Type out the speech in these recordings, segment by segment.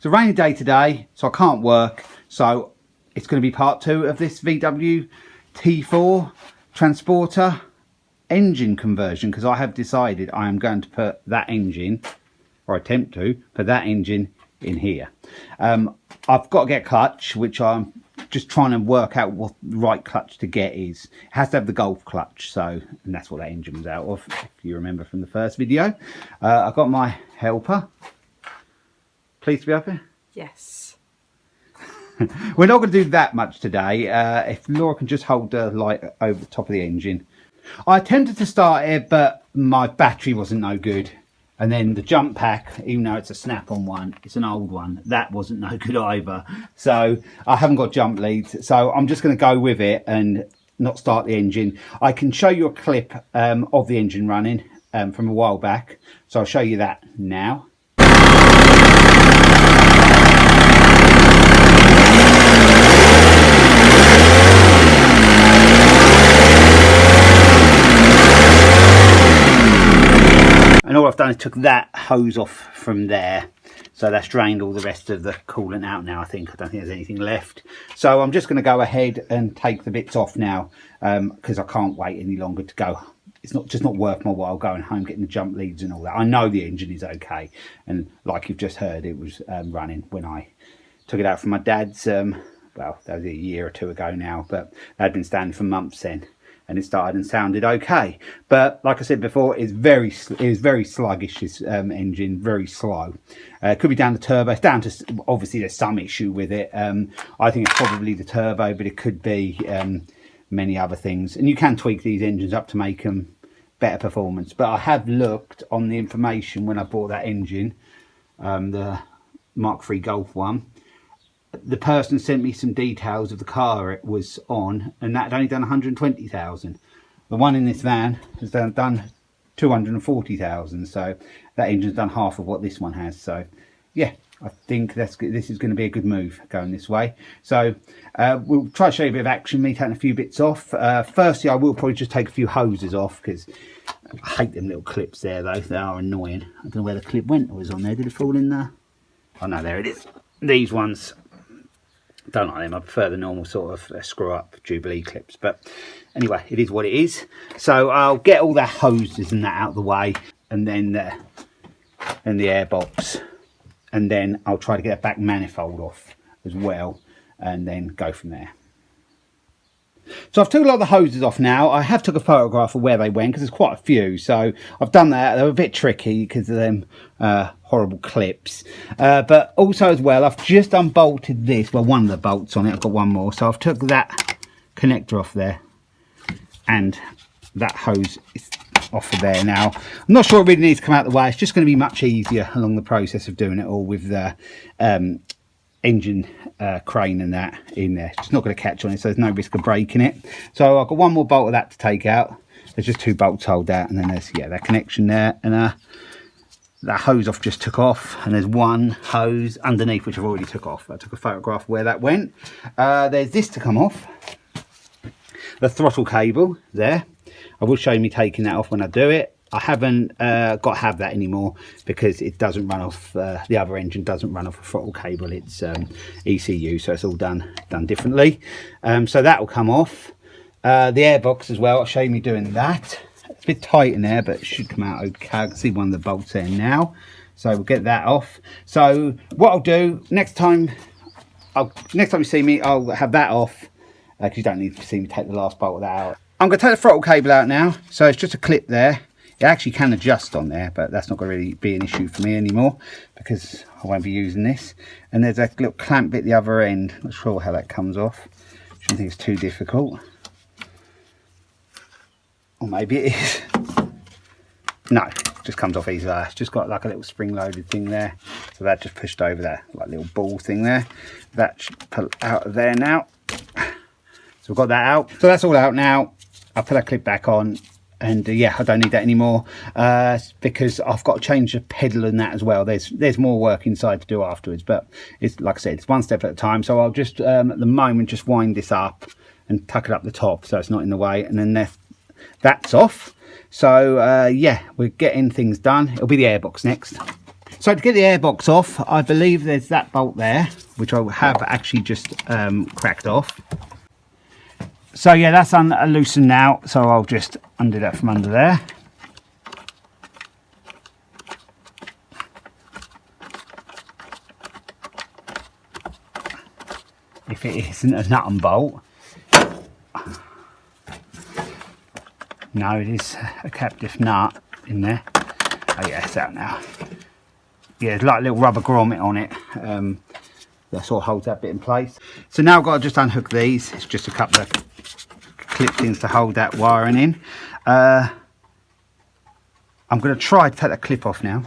It's a rainy day today, so I can't work. So it's going to be part 2 of this VW T4 Transporter engine conversion, because I have decided I am going to put that engine, or attempt to put that engine in here. I've got to get a clutch, which I'm just trying to work out what the right clutch to get is. It has to have the Golf clutch, so, and that's what that engine was out of, if you remember from the first video. I've got my helper. Pleased to be up here? Yes. We're not going to do that much today. If Laura can just hold the light over the top of the engine. I attempted to start it, but my battery wasn't no good. And then the jump pack, even though it's a snap-on one, it's an old one, that wasn't no good either. So I haven't got jump leads. So I'm just going to go with it and not start the engine. I can show you a clip of the engine running from a while back. So I'll show you that now. And all I've done is took that hose off from there. So that's drained all the rest of the coolant out now, I think. I don't think there's anything left. So I'm just going to go ahead and take the bits off now, because I can't wait any longer to go. It's just not worth my while going home, getting the jump leads and all that. I know the engine is okay. And like you've just heard, it was running when I took it out from my dad's. Well, that was a year or 2 ago now, but that had been standing for months then. And it started and sounded okay, but like I said before, it is very sluggish, this engine, very slow. It could be down to turbo. It's down to, obviously there's some issue with it. I think it's probably the turbo, but it could be many other things. And you can tweak these engines up to make them better performance. But I have looked on the information when I bought that engine, the Mark III Golf one. The person sent me some details of the car it was on, and that had only done 120,000. The one in this van has done 240,000, so that engine's done half of what this one has. So yeah, I think this is going to be a good move going this way. So we'll try to show you a bit of action, me taking a few bits off. Firstly, I will probably just take a few hoses off, because I hate them little clips there though. They are annoying. I don't know where the clip went. Or was on there. Did it fall in there? Oh no, there it is. These ones, don't like them. I prefer the normal sort of screw up Jubilee clips, but anyway, it is what it is. So I'll get all the hoses and that out of the way, and then the airbox, and then I'll try to get a back manifold off as well, and then go from there. So I've took a lot of the hoses off now. I have took a photograph of where they went, because there's quite a few. So I've done that. They were a bit tricky because of them horrible clips. But also as well, I've just unbolted this. Well, one of the bolts on it. I've got one more. So I've took that connector off there. And that hose is off of there now. I'm not sure it really needs to come out of the way. It's just going to be much easier along the process of doing it all with the engine crane and that in there. It's not going to catch on it, so there's no risk of breaking it. So I've got one more bolt of that to take out. There's just 2 bolts hold out, and then there's that connection there, and that hose off just took off, and there's one hose underneath which I've already took off. I took a photograph where that went. There's this to come off, the throttle cable there. I will show you me taking that off when I do it. I haven't got to have that anymore, because it doesn't run off, the other engine doesn't run off a throttle cable. It's ECU, so it's all done differently. So that will come off. The airbox as well, I'll show you me doing that. It's a bit tight in there, but it should come out okay. I can see one of the bolts there now. So we'll get that off. So what I'll do, next time you see me, I'll have that off, because you don't need to see me take the last bolt of that out. I'm going to take the throttle cable out now. So it's just a clip there. It actually can adjust on there, but that's not going to really be an issue for me anymore, because I won't be using this. And there's a little clamp bit at the other end. Not sure how that comes off. Shouldn't think it's too difficult. Or maybe it is. No, it just comes off easily. It's just got like a little spring-loaded thing there. So that just pushed over that like little ball thing there. That should pull out of there now. So we've got that out. So that's all out now. I'll put that clip back on. And yeah, I don't need that anymore, because I've got to change the pedal and that as well. There's more work inside to do afterwards, but it's like I said, it's one step at a time. So I'll just at the moment just wind this up and tuck it up the top so it's not in the way, and then that's off. So yeah, we're getting things done. It'll be the airbox next. So to get the airbox off, I believe there's that bolt there, which I have actually just cracked off. So yeah, that's loosened now, so I'll just undo that from under there. If it isn't a nut and bolt. No, it is a captive nut in there. Oh yeah, it's out now. Yeah, there's like a little rubber grommet on it. That sort of holds that bit in place. So now I've got to just unhook these. It's just a couple of clip things to hold that wiring in. I'm going to try to take that clip off now.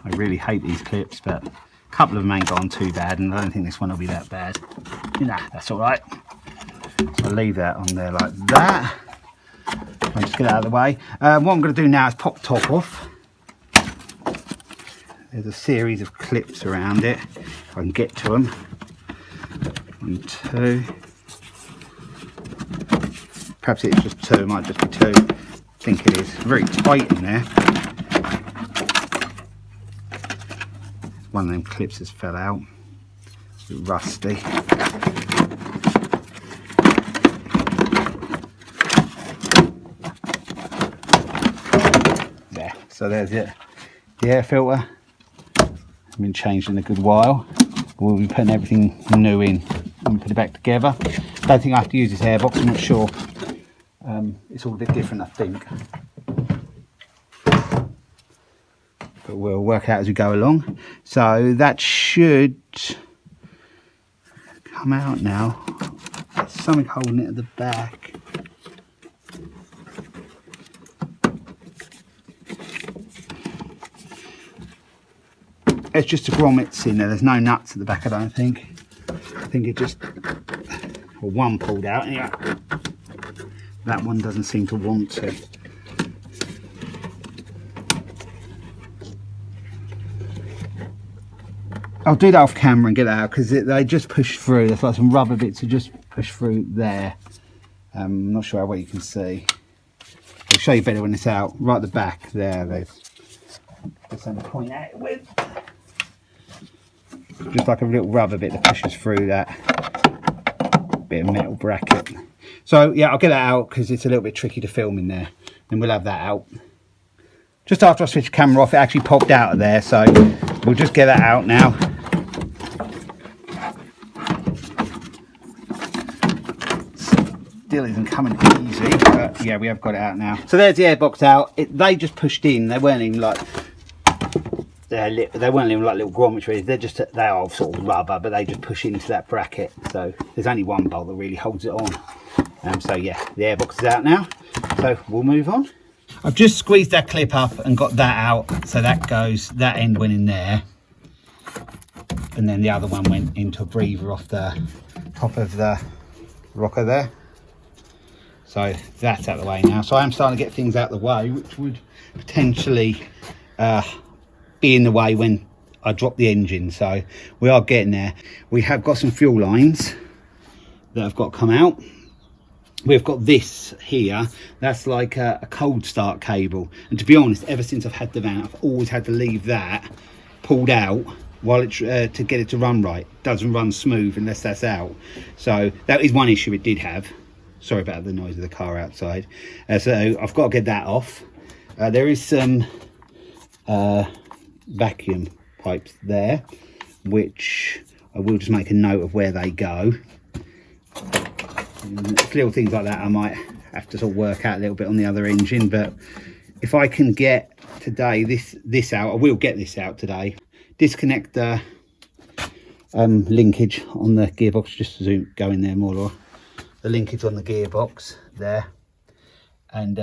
I really hate these clips, but a couple of them ain't gone too bad, and I don't think this one will be that bad. Nah, that's all right. So I'll leave that on there like that. I'll just get it out of the way. What I'm going to do now is pop the top off. There's a series of clips around it, if I can get to them. 1, 2. Perhaps it's just 2, it might just be 2. I think it is. Very tight in there. One of them clips has fell out. It's a bit rusty. There, so there's it. The air filter. Been changed in a good while. We'll be putting everything new in and put it back together. Don't think I have to use this airbox, I'm not sure. It's all a bit different, I think. But we'll work out as we go along. So that should come out now. There's something holding it at the back. It's just a grommets in there. There's no nuts at the back, I don't think. I think it just, well, one pulled out anyway. That one doesn't seem to want to. I'll do that off camera and get that out, because they just push through. There's like some rubber bits that just push through there. I'm not sure how well you can see. I'll show you better when it's out. Right at the back there, there's something to point out with. Just like a little rubber bit that pushes through that bit of metal bracket. So yeah, I'll get that out because it's a little bit tricky to film in there. Then we'll have that out. Just after I switched the camera off, it actually popped out of there, so we'll just get that out now. Still isn't coming easy, but yeah, we have got it out now. So there's the airbox out. They just pushed in. They weren't even like they weren't even like little grommets. They are sort of rubber, but they just push into that bracket. So there's only one bolt that really holds it on. So yeah, the airbox is out now. So we'll move on. I've just squeezed that clip up and got that out. So that goes, that end went in there, and then the other one went into a breather off the top of the rocker there. So that's out of the way now. So I am starting to get things out of the way, which would potentially be in the way when I drop the engine. So we are getting there. We have got some fuel lines that have got to come out. We've got this here, that's like a cold start cable, and to be honest, ever since I've had the van, I've always had to leave that pulled out while it to get it to run right. It doesn't run smooth unless that's out. So that is one issue it did have. Sorry about the noise of the car outside. So I've got to get that off. There is some vacuum pipes there, which I will just make a note of where they go. Little things like that I might have to sort of work out a little bit on the other engine, but if I can get today this out, I will get this out today. Disconnect the linkage on the gearbox, just to go in there more, or the linkage on the gearbox there, and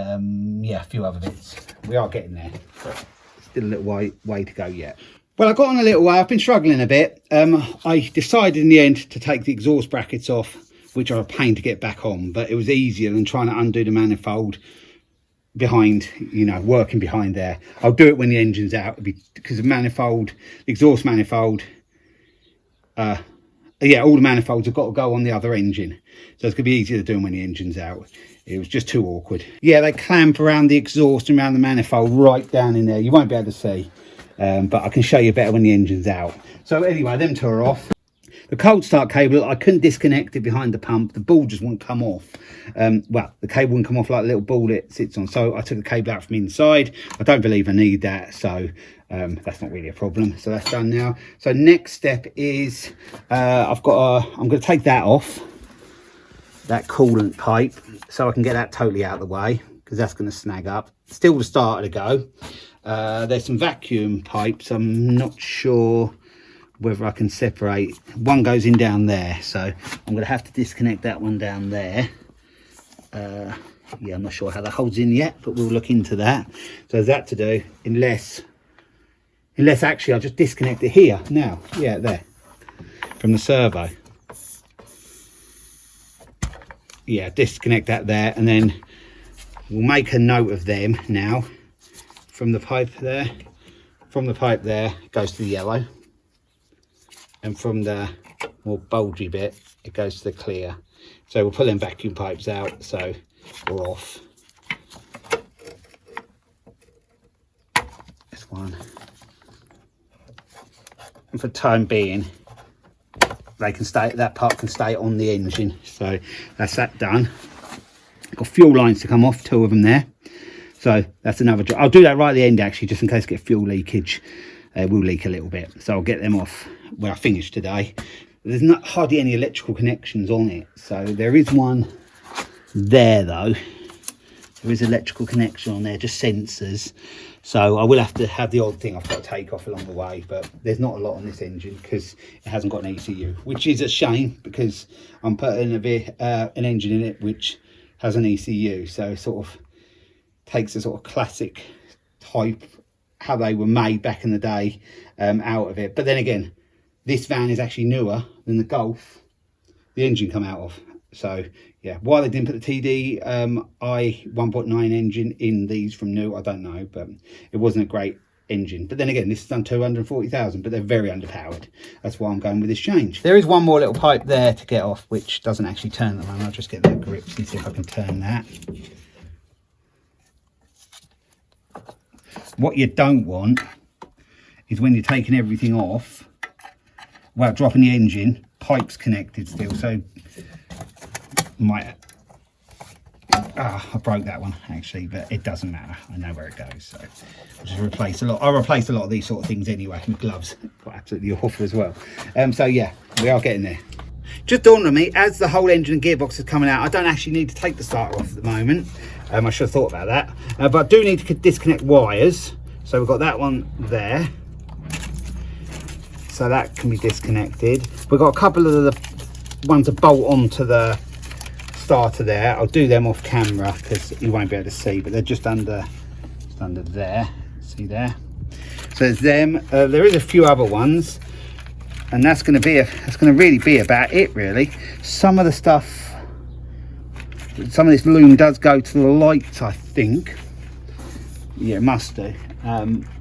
yeah, a few other bits. We are getting there, but still a little way to go yet. Well, I got on a little way. I've been struggling a bit. I decided in the end to take the exhaust brackets off, which are a pain to get back on, but it was easier than trying to undo the manifold behind, you know, working behind there. I'll do it when the engine's out, because the manifold, the exhaust manifold, yeah, all the manifolds have got to go on the other engine. So it's going to be easier to do them when the engine's out. It was just too awkward. Yeah, they clamp around the exhaust and around the manifold right down in there. You won't be able to see, but I can show you better when the engine's out. So anyway, them two are off. The cold start cable, I couldn't disconnect it behind the pump. The ball just wouldn't come off. Well, the cable wouldn't come off like the little ball it sits on. So I took the cable out from inside. I don't believe I need that. So that's not really a problem. So that's done now. So next step is I'm going to take that off, that coolant pipe, so I can get that totally out of the way, because that's going to snag up. Still the starter to go. There's some vacuum pipes. I'm not sure whether I can separate. One goes in down there, so I'm going to have to disconnect that one down there. Yeah, I'm not sure how that holds in yet, but we'll look into that. So there's that to do, unless actually I'll just disconnect it here now. Yeah, there, from the servo. Yeah, disconnect that there, and then we'll make a note of them now. From the pipe there, it goes to the yellow, and from the more bulgy bit it goes to the clear. So we'll pull them vacuum pipes out, so we're off. This one, and for the time being they can stay, that part can stay on the engine. So that's that done. Got fuel lines to come off, 2 of them there, so that's another job. I'll do that right at the end actually, just in case I get fuel leakage. It will leak a little bit, so I'll get them off when I finish today. There's not hardly any electrical connections on it, so there is one there though. There is electrical connection on there, just sensors. So I will have to have the odd thing I've got to take off along the way, but there's not a lot on this engine because it hasn't got an ECU, which is a shame because I'm putting an engine in it which has an ECU, so it sort of takes a sort of classic type, how they were made back in the day, out of it. But then again, this van is actually newer than the Golf the engine come out of. So yeah, why they didn't put the TD I 1.9 engine in these from new, I don't know, but it wasn't a great engine. But then again, this has done 240,000, but they're very underpowered. That's why I'm going with this change. There is one more little pipe there to get off, which doesn't actually turn at the moment. I'll just get that grips and see if I can turn that. What you don't want is when you're taking everything off, well, dropping the engine, pipes connected still, so might, I broke that one actually, but it doesn't matter, I know where it goes. So I'll just replace a lot. I replaced a lot of these sort of things anyway with gloves. Got absolutely awful as well. So yeah, we are getting there. Just dawned on me, as the whole engine and gearbox is coming out, I don't actually need to take the starter off at the moment. I should have thought about that, but I do need to disconnect wires. So we've got that one there, so that can be disconnected. We've got a couple of the ones that bolt onto the starter there. I'll do them off camera because you won't be able to see, but they're just under there. See there? So there's them. There is a few other ones, and that's going to really be about it really. Some of the stuff, some of this loom does go to the lights, I think. Yeah, it must do.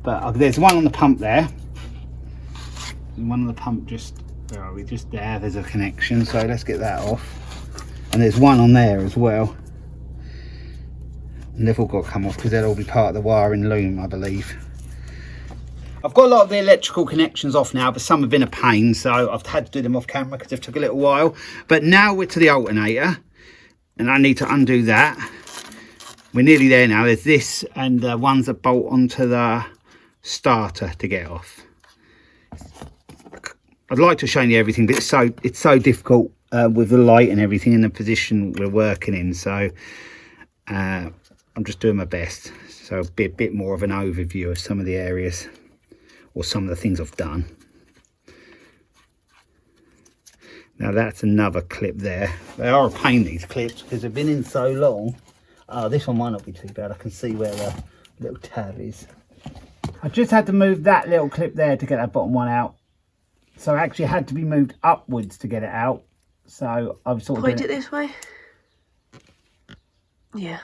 But there's one on the pump there. And one on the pump just, where are we? Just there. There's a connection, so let's get that off. And there's one on there as well. And they've all got to come off because they'll all be part of the wiring loom, I believe. I've got a lot of the electrical connections off now, but some have been a pain, so I've had to do them off camera because they've took a little while. But now we're to the alternator, and I need to undo that. We're nearly there now. There's this and the ones that bolt onto the starter to get off. I'd like to show you everything, but it's so difficult with the light and everything in the position we're working in. So I'm just doing my best. So a bit more of an overview of some of the areas or some of the things I've done. Now that's another clip there. They are a pain, these clips, because they've been in so long. This one might not be too bad. I can see where the little tab is. I just had to move that little clip there to get that bottom one out. So it actually had to be moved upwards to get it out. So I've sort of point it this way. Yeah.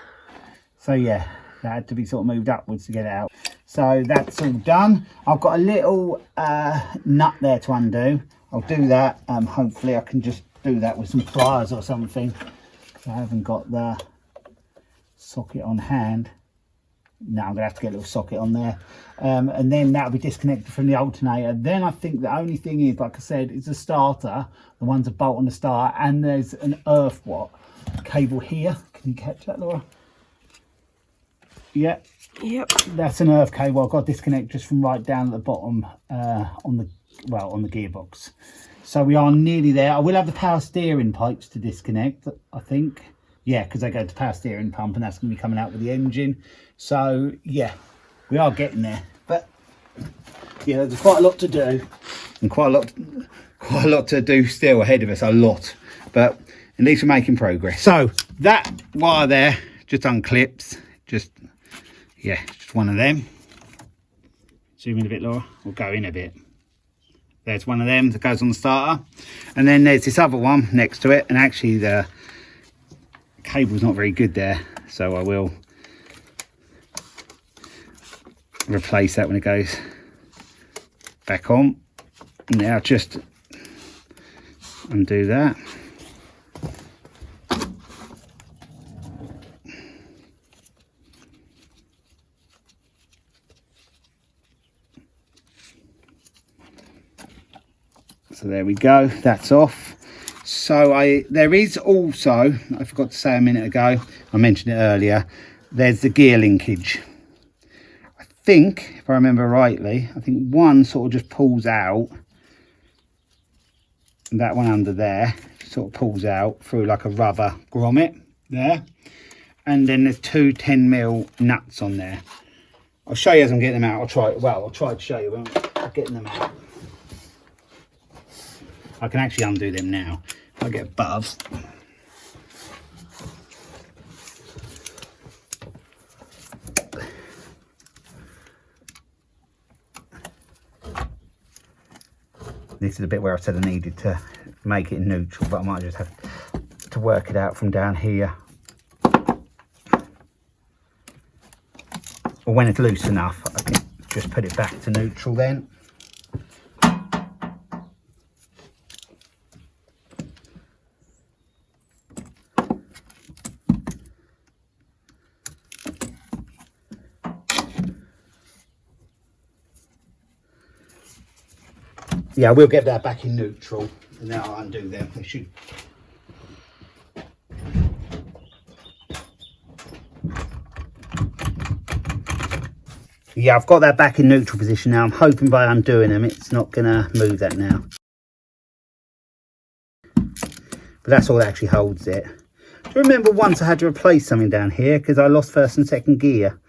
So yeah, that had to be sort of moved upwards to get it out. So that's all done. I've got a little nut there to undo. I'll do that. Hopefully I can just do that with some pliers or something. I haven't got the socket on hand. Now I'm gonna have to get a little socket on there, and then that'll be disconnected from the alternator. Then I think the only thing is, like I said, is the starter, the ones that bolt on the start, and there's an earth cable here. Can you catch that, Laura? Yeah. Yep. That's an earth cable. I've got to disconnect just from right down at the bottom on the gearbox. So we are nearly there. I will have the power steering pipes to disconnect, I think. Yeah, because they go to power steering pump, and that's going to be coming out with the engine. So yeah, we are getting there. But yeah, there's quite a lot to do, and quite a lot to do still ahead of us. A lot, but at least we're making progress. So that wire there just unclips. Just one of them. Zoom in a bit, Laura. We'll go in a bit. There's one of them that goes on the starter, and then there's this other one next to it, and actually the cable's not very good there, so I will replace that when it goes back on. Now just undo that. So there we go, that's off. So there is also, I forgot to say a minute ago, I mentioned it earlier, there's the gear linkage. I think, if I remember rightly, I think one sort of just pulls out, and that one under there sort of pulls out through like a rubber grommet there, and then there's two 10mm nuts on there. I'll show you as I'm getting them out. I'll try to show you when I'm getting them out. I can actually undo them now. I'll get above. This is the bit where I said I needed to make it neutral, but I might just have to work it out from down here. Or when it's loose enough, I can just put it back to neutral then. Yeah, we'll get that back in neutral, and then I'll undo them. They should. Yeah, I've got that back in neutral position now. I'm hoping by undoing them, it's not going to move that now. But that's all that actually holds it. Do you remember once I had to replace something down here because I lost first and second gear?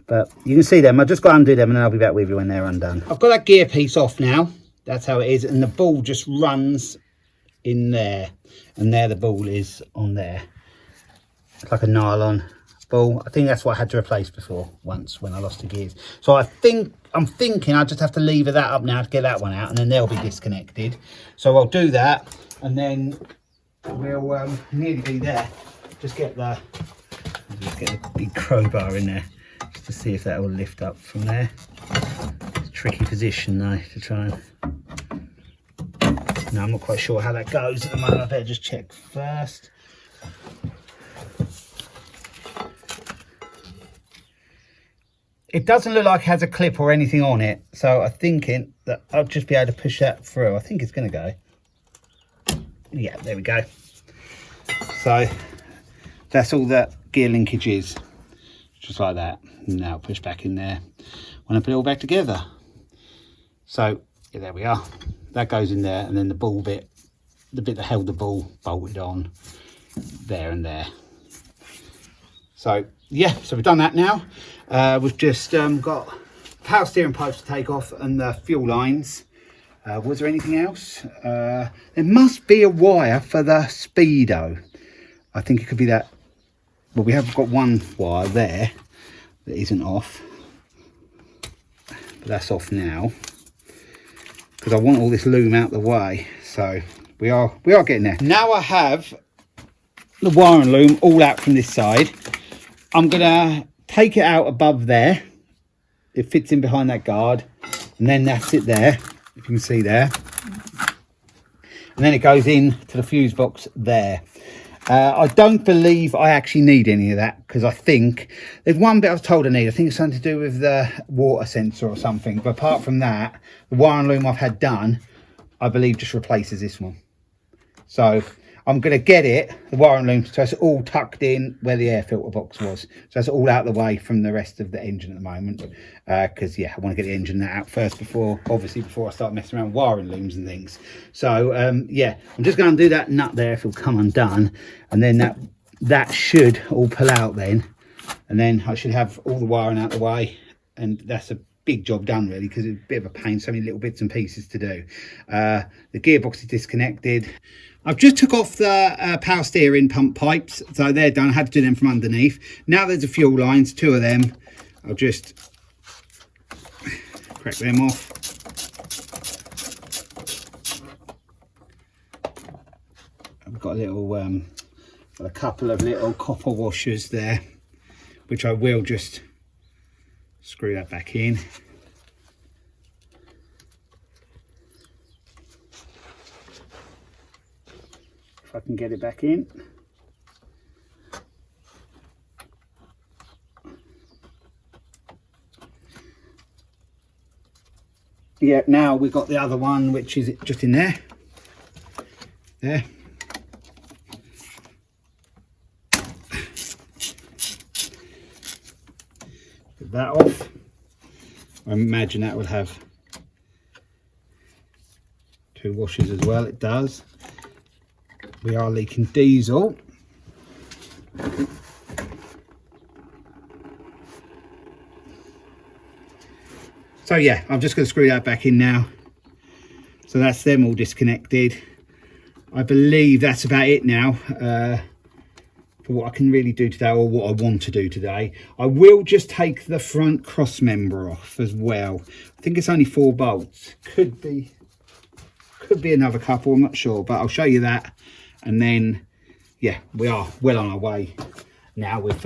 But you can see them. I've just got to undo them, and then I'll be back with you when they're undone. I've got that gear piece off now. That's how it is. And the ball just runs in there. And there the ball is on there. It's like a nylon ball. I think that's what I had to replace before once when I lost the gears. So I'm thinking I just have to lever that up now to get that one out, and then they'll be disconnected. So I'll do that, and then we'll nearly be there. Just get the big crowbar in there, just to see if that will lift up from there. It's a tricky position though to try and... No, I'm not quite sure how that goes at the moment. I better just check first. It doesn't look like it has a clip or anything on it, so I'm thinking that I'll just be able to push that through. I think it's going to go. Yeah, there we go. So that's all that gear linkage is, just like that. Now push back in there when I put it all back together. So yeah, there we are. That goes in there, and then the ball bit, the bit that held the ball, bolted on there and there. So yeah, so we've done that now. We've just got power steering pipes to take off and the fuel lines. Was there anything else? There must be a wire for the speedo. I think it could be that. Well, we have got one wire there that isn't off, but that's off now because I want all this loom out the way. So we are getting there. Now I have the wire and loom all out from this side. I'm gonna take it out above there. It fits in behind that guard, and then that's it there, if you can see there. and then it goes in to the fuse box there. I don't believe I actually need any of that, because I think there's one bit I was told I need. I think it's something to do with the water sensor or something, but apart from that, the wire and loom I've had done, I believe just replaces this one. So I'm going to get it, the wire and loom, so it's all tucked in where the air filter box was. So it's all out of the way from the rest of the engine at the moment. Because, yeah, I want to get the engine out first before I start messing around with wiring looms and things. So, yeah, I'm just going to do that nut there if it'll come undone. And then that should all pull out then. And then I should have all the wiring out the way. And that's a big job done, really, because it's a bit of a pain, so many little bits and pieces to do. The gearbox is disconnected. I've just took off the power steering pump pipes, so they're done. I had to do them from underneath. Now there's the fuel lines, 2 of them. I'll just crack them off. I've got a couple of little copper washers there, which I will just screw that back in. If I can get it back in. Yeah, now we've got the other one, which is just in there. There. Get that off. I imagine that would have 2 washers as well. It does. We are leaking diesel. So yeah, I'm just going to screw that back in now. So that's them all disconnected. I believe that's about it now for what I can really do today, or what I want to do today. I will just take the front cross member off as well. I think it's only 4 bolts. Could be another couple, I'm not sure, but I'll show you that. And then, yeah, we are well on our way now. We've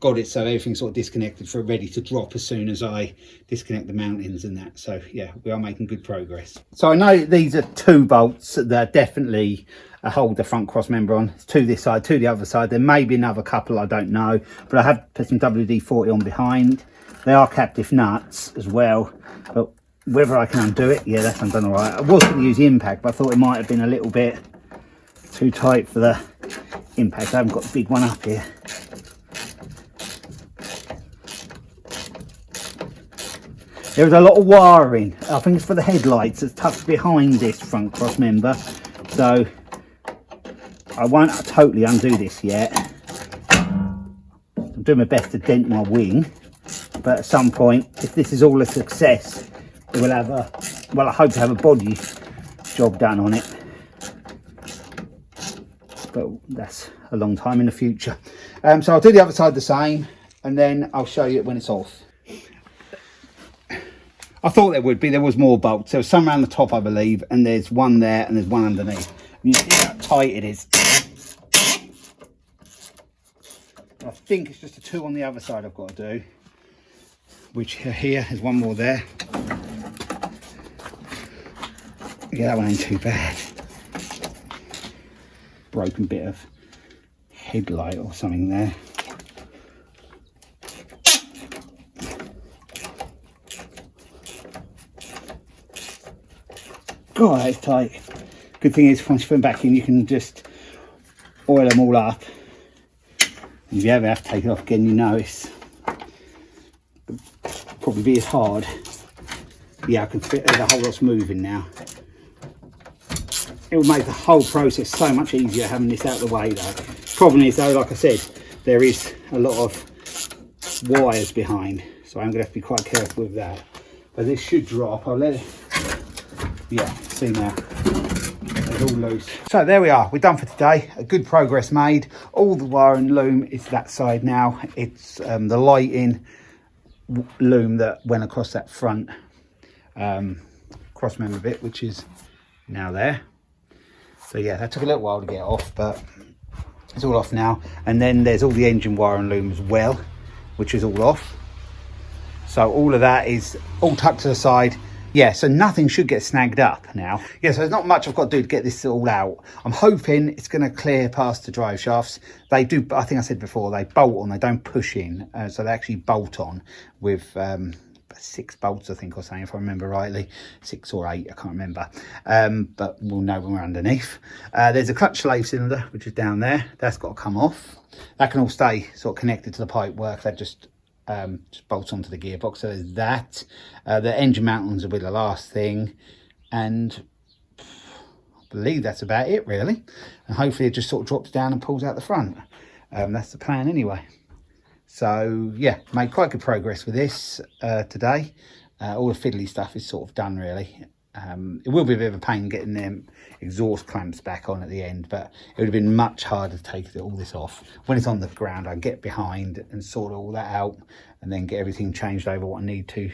got it so everything's sort of disconnected for ready to drop as soon as I disconnect the mountings and that. So, yeah, we are making good progress. So I know these are 2 bolts that definitely hold the front cross member on. It's 2 this side, 2 the other side. There may be another couple, I don't know. But I have put some WD-40 on behind. They are captive nuts as well. But whether I can undo it, yeah, that's undone all right. I was going to use the impact, but I thought it might have been a little bit too tight for the impact. I haven't got the big one up here. There's a lot of wiring. I think it's for the headlights. It's tucked behind this front cross member. So I won't totally undo this yet. I'm doing my best to dent my wing. But at some point, if this is all a success, it will have a, well, I hope to have a body job done on it. But that's a long time in the future. So I'll do the other side the same, and then I'll show you when it's off. I thought there would be. There was more bolts. There was some around the top, I believe, and there's one there and there's one underneath. And you see how tight it is. I think it's just the 2 on the other side I've got to do, which here is one more there. Yeah, that one ain't too bad. Broken bit of headlight or something there. God, that is tight. Good thing is, once you put them back in, you can just oil them all up. If you ever have to take it off again, you know it's probably be as hard. Yeah, I can fit the whole lot's moving now. It will make the whole process so much easier having this out of the way though. Problem is though, like I said, there is a lot of wires behind, so I'm going to have to be quite careful with that. But this should drop. I'll let it, yeah, see now, it's all loose. So there we are, we're done for today. A good progress made. All the wire and loom is that side now. It's the lighting loom that went across that front cross member bit, which is now there. So yeah, that took a little while to get off, but it's all off now. And then there's all the engine wire and loom as well, which is all off. So all of that is all tucked to the side, yeah, so nothing should get snagged up now. Yeah, so there's not much I've got to do to get this all out. I'm hoping it's going to clear past the drive shafts. They do, I think I said before, they bolt on, they don't push in. So they actually bolt on with 6 bolts, I think, or something, if I remember rightly. 6 or 8, I can't remember. But we'll know when we're underneath. There's a clutch slave cylinder, which is down there. That's got to come off. That can all stay sort of connected to the pipework. That just bolts onto the gearbox. So there's that. The engine mountings will be the last thing, and I believe that's about it really, and hopefully it just sort of drops down and pulls out the front. That's the plan anyway. So yeah, made quite good progress with this today. All the fiddly stuff is sort of done really. It will be a bit of a pain getting them exhaust clamps back on at the end, but it would have been much harder to take all this off. When it's on the ground, I get behind and sort all that out and then get everything changed over what I need to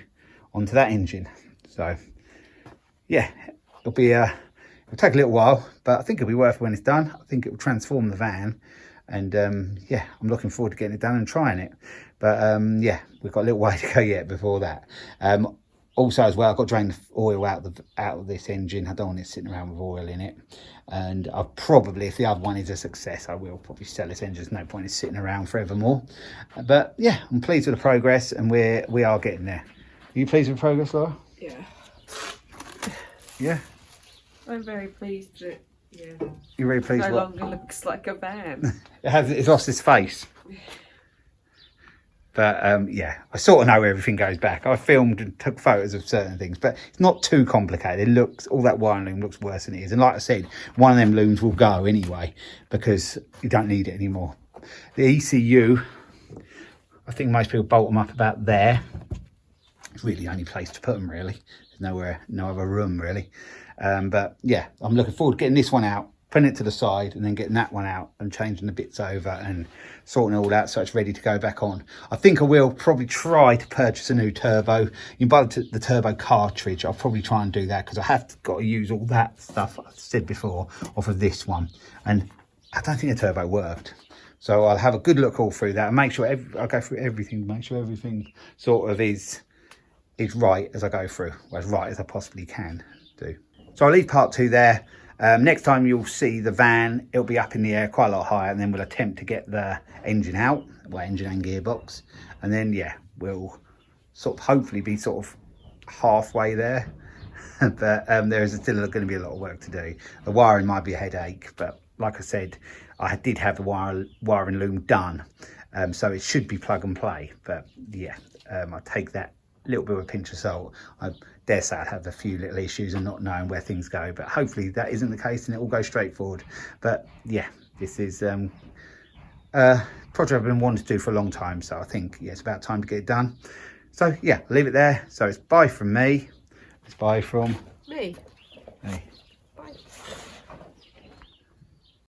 onto that engine. So yeah, it'll take a little while, but I think it'll be worth it when it's done. I think it will transform the van, and yeah, I'm looking forward to getting it done and trying it. But yeah, we've got a little way to go yet before that. Also as well, I've got to drain the oil out of this engine. I don't want it sitting around with oil in it. And I'll probably, if the other one is a success, I will probably sell this engine. There's no point in sitting around forevermore. But yeah, I'm pleased with the progress, and we are getting there. Are you pleased with progress, Laura? Yeah. Yeah. I'm very pleased that, yeah. You're very pleased? No longer looks like a van. It's lost its face. But yeah, I sort of know where everything goes back. I filmed and took photos of certain things, but it's not too complicated. It looks, all that wiring loom looks worse than it is. And like I said, one of them looms will go anyway, because you don't need it anymore. The ECU, I think most people bolt them up about there. It's really the only place to put them really. There's no other room really. But yeah, I'm looking forward to getting this one out, putting it to the side, and then getting that one out and changing the bits over and sorting it all out so it's ready to go back on. I think I will probably try to purchase a new turbo. You can buy the turbo cartridge. I'll probably try and do that, because I have got to use all that stuff I said before off of this one, and I don't think the turbo worked. So I'll have a good look all through that and make sure I'll go through everything, make sure everything sort of is right as I go through, or as right as I possibly can do. So I'll leave part 2 there. Next time you'll see the van, it'll be up in the air quite a lot higher, and then we'll attempt to get the engine out, well, engine and gearbox, and then yeah, we'll sort of hopefully be sort of halfway there. But there is still going to be a lot of work to do. The wiring might be a headache, but like I said, I did have the wiring loom done, so it should be plug and play. But yeah, I take that little bit of a pinch of salt. I dare say I'd have a few little issues and not knowing where things go, but hopefully that isn't the case and it all goes straight forward. But yeah, this is a project I've been wanting to do for a long time, so I think yeah, it's about time to get it done. So yeah, I'll leave it there. So it's bye from me. It's bye from me. Hey. Bye.